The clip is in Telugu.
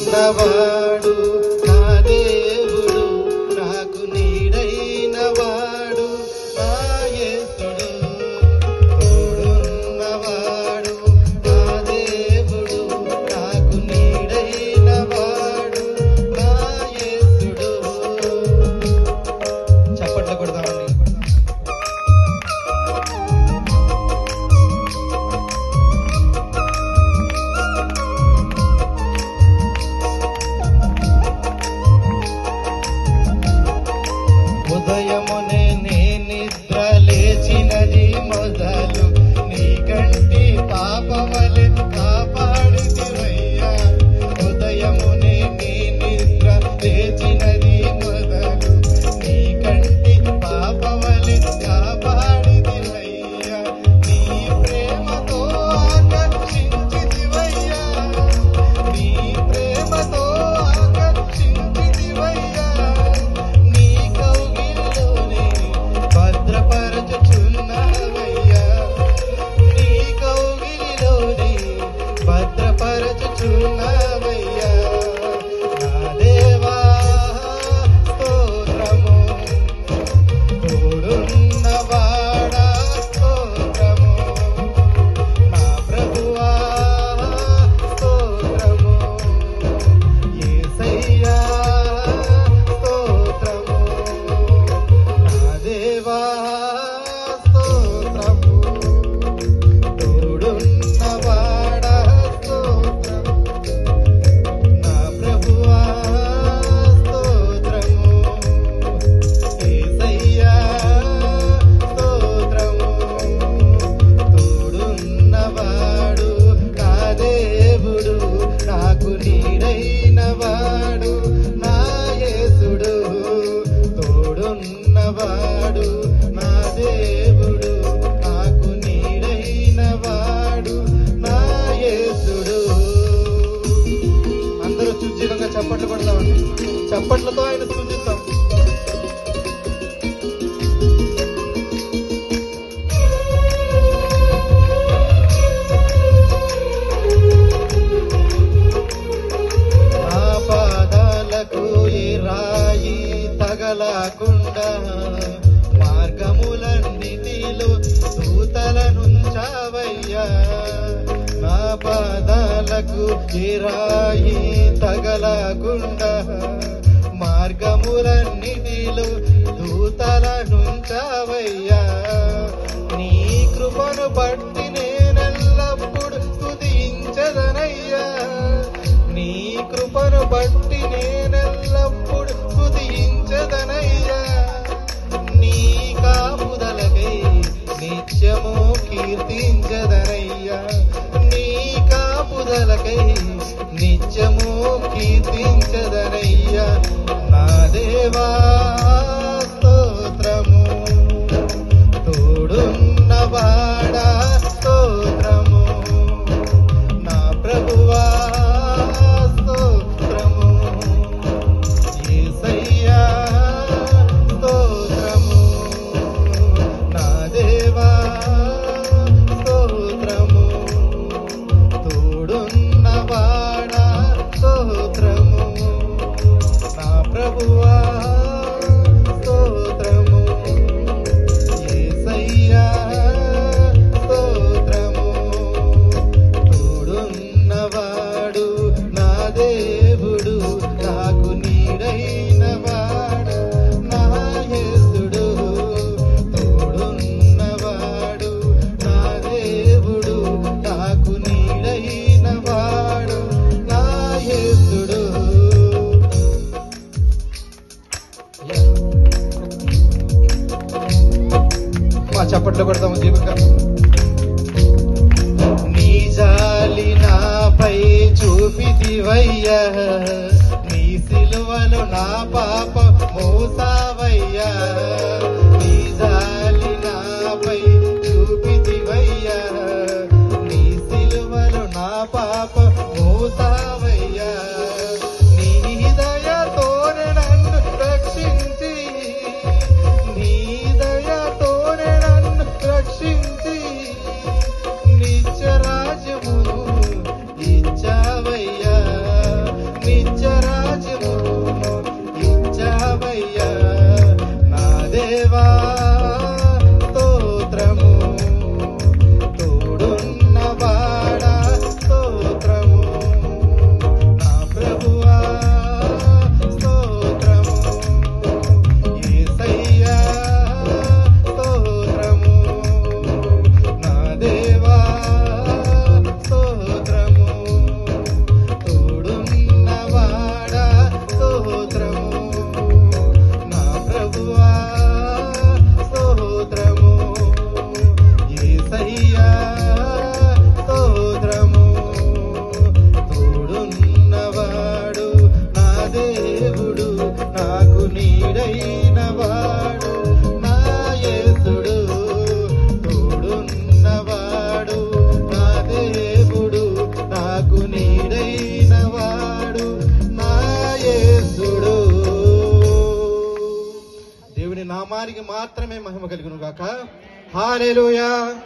తోడున్నవాడు నా దేవుడు, నాకు నీడైన వాడు నా యేసుడు. తోడున్నవాడు నా దేవుడు, నాకు నీడైన వాడు నా యేసుడు. చప్పట్లు కొడదామండి. ఉదయమునే నే నిద్ర లేచినది మొదలు నీ కంటి పాపవలె కాపాడితివయ్యా. ఉదయమునే నే నిద్ర లేచినది మొదలు నీ కంటి పాపవలె కాపాడితివయ్యా. నీ ప్రేమతో ఆకర్షించితివయ్యా, నీ ప్రేమతో ఆకర్షించితివయ్యా. నీ కౌగిలిలోనే భద్రపరచుచున్నావయ్యా, నీ కౌగిలిలోనే భద్రపరచుచున్నావయ్యా. నా దేవా స్తోత్రము, తోడున్నవాడా స్తోత్రము, నా ప్రభువా స్తోత్రము, యేసయ్యా స్తోత్రము, నా దేవా స్తోత్రము, తోడున్నవాడా స్తోత్రము, నా ప్రభువా స్తోత్రము, యేసయ్యా స్తోత్రము. తోడున్నవాడు నా దేవుడు, నాకు నీడైన వాడు నా యేసుడు. తోడున్నవాడు నా దేవుడు, నాకు నీడైన వాడు నా యేసుడు. అందరూ సుజ్జీవంగా చప్పట్లు కొడతామండి. చప్పట్లతో ఆయన సూచిస్తాం. నా పాదాలకు ఏ రాయి తగలకుండా మార్గములన్నిటిలో దూతలనుంచావయ్యా. నా పాదాలకు ఏ రాయి తగలకుండా మార్గములన్నిటిలో దూతలనుంచావయ్యా. నీ కృపను బట్టి నేనెల్లప్పుడు స్తుతించదనయ్యా, నీ కృపను బట్టి నేనెల్లప్పుడు స్తుతించదనయ్యా. నీ కాపుదలకై నిత్యము కీర్తించదనయ్యా, నీ కాపుదలకై నిత్యము కీర్తించదనయ్యా. నా దేవా స్తోత్రము, తోడున్నవాడా స్తోత్రము, నా ప్రభువా స్తోత్రము, యేసయ్యా స్తోత్రము, నా దేవా స్తోత్రము, తోడున్నవాడా స్తోత్రము, నా ప్రభువా స్తోత్రము, యేసయ్యా స్తోత్రము. తోడున్నవాడు నా దేవుడు, నాకు నీడైన వాడు నా యేసుడు. తోడున్నవాడు నా దేవుడు, నాకు నీడైన వాడు నా యేసుడు. మా చప్పట్లు కొడతాము దీపంగా. నీ జాలి నాపై చూపితివయ్యా, నీ సిలువలో నా పాప మోసావయ్యా. నీ జాలి నాపై చూపితివయ్యా, నీ సిలువలో నా పాప మోసావయ్యా. నీ దయతోనే నన్ను రక్షించి, నీ దయతోనే నన్ను రక్షించి నిత్య రాజ్యము ఇచ్చావయ్యా, నిత్య దేవుని నామానికి మాత్రమే మహిమ కలుగును గాక. హల్లెలూయా.